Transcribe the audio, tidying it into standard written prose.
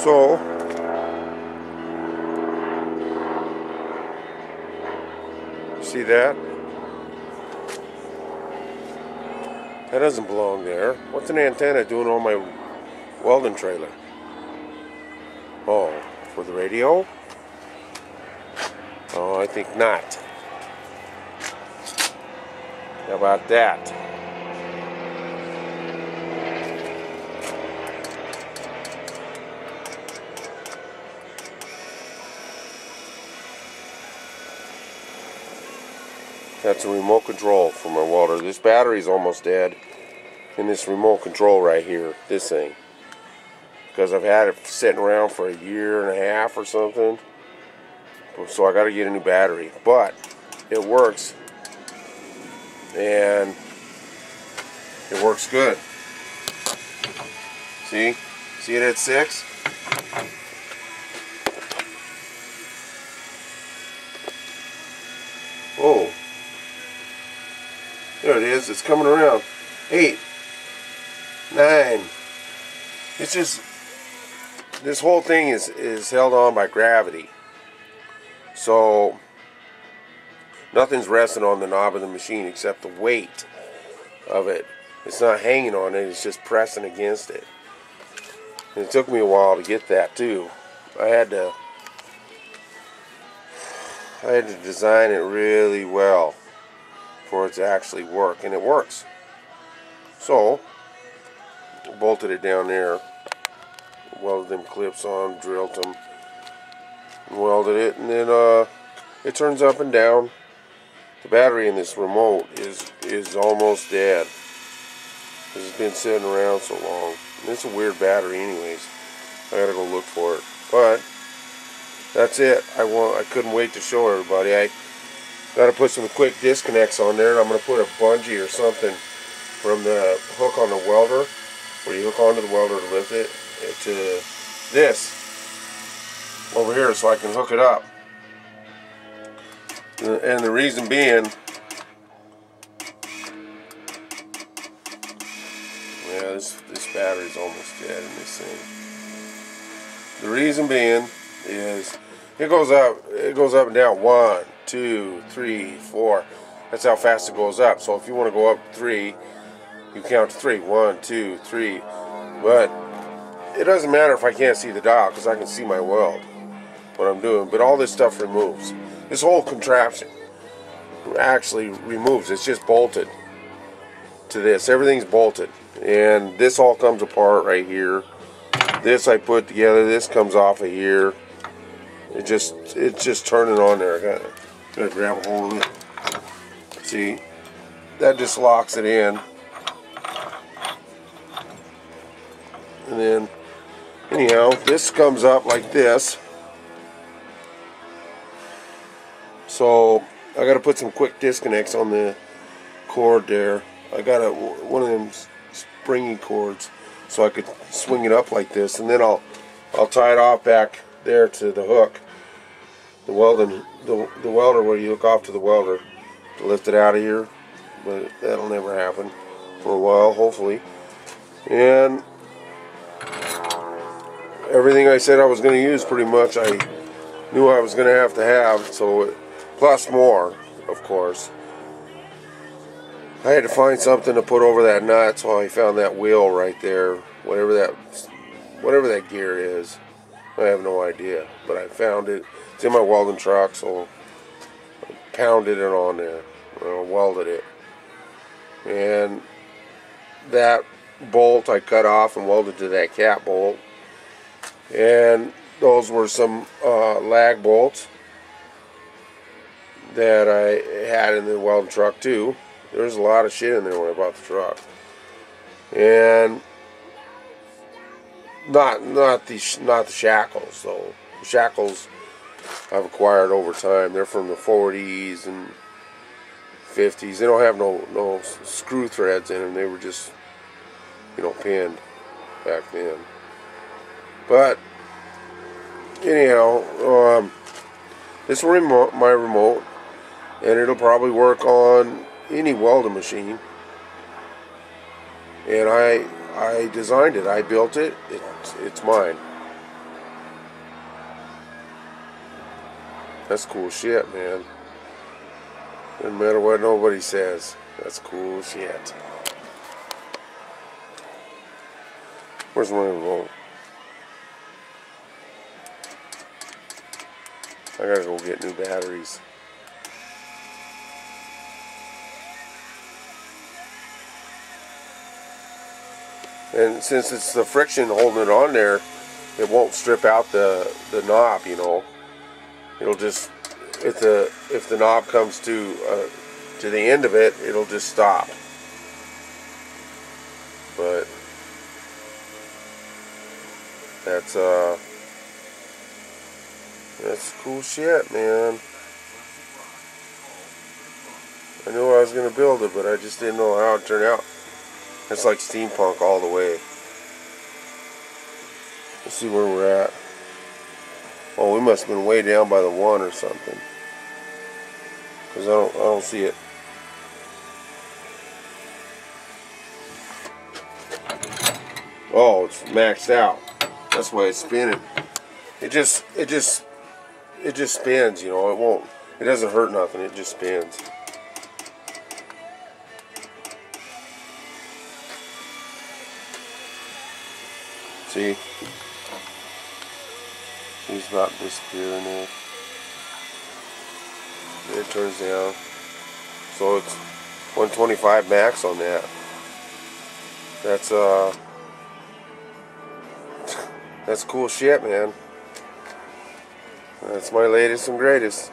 So see that? That doesn't belong there. What's an antenna doing on my welding trailer? Oh, for the radio? Oh, I think not. How about that? That's a remote control for my welder. This battery's almost dead. And this remote control right here, this thing. Because I've had it sitting around for a year and a half or something. So I got to get a new battery. But it works. And it works good. See? See it at 6? Oh. There it is. It's coming around. 8. 9. It's just, this whole thing is held on by gravity. So nothing's resting on the knob of the machine except the weight of it. It's not hanging on it, it's just pressing against it. And it took me a while to get that too. I had to design it really well for it to actually work, and it works. So bolted it down there, welded them clips on, drilled them, and welded it, and then it turns up and down. The battery in this remote is almost dead because it's been sitting around so long. And it's a weird battery anyways. I gotta go look for it. But that's it. I couldn't wait to show everybody. I gotta put some quick disconnects on there, and I'm gonna put a bungee or something from the hook on the welder, where you hook onto the welder to lift it, to this over here, so I can hook it up. And the reason being, yeah, this battery's almost dead in this thing. The reason being is it goes up and down. 1, 2, 3, 4. That's how fast it goes up. So if you want to go up 3, you count to 3. 1, 2, 3. But it doesn't matter if I can't see the dial, because I can see my weld, what I'm doing. But all this stuff removes. This whole contraption actually removes. It's just bolted to this. Everything's bolted. And this all comes apart right here. This I put together. This comes off of here. It's just turning on there. I gotta grab a hold of it. See? That just locks it in. And then, anyhow, this comes up like this. So I got to put some quick disconnects on the cord there. I got one of them springy cords, so I could swing it up like this, and then I'll tie it off back there to the hook, the welder where you hook off to the welder to lift it out of here. But that'll never happen for a while, hopefully. And everything I said I was going to use, pretty much, I knew I was going to have. So, plus more, of course. I had to find something to put over that nut, so I found that wheel right there. Whatever that gear is, I have no idea, but I found it. It's in my welding truck, so I pounded it on there. Welded it, and that bolt I cut off and welded to that cap bolt. And those were some lag bolts that I had in the welding truck too. There's a lot of shit in there when I bought the truck, and not the shackles though. The shackles I've acquired over time. They're from the 40s and 50s. They don't have no screw threads in them. They were just, pinned back then. But anyhow, this is my remote, and it'll probably work on any welding machine. And I designed it. I built it. It's mine. That's cool shit, man. Doesn't matter what nobody says. That's cool shit. Where's my remote? I gotta go get new batteries. And since it's the friction holding it on there, it won't strip out the knob, you know. It'll just, if the knob comes to the end of it, it'll just stop. But that's cool shit, man. I knew I was gonna build it, but I just didn't know how it turned out. It's like steampunk all the way. Let's see where we're at. Oh, we must have been way down by the 1 or something. Cause I don't see it. Oh, it's maxed out. That's why it's spinning. It just spins, you know. It doesn't hurt nothing. It just spins. See? He's about disappearing there. It turns down. So it's 125 max on that. That's cool shit, man. That's my latest and greatest.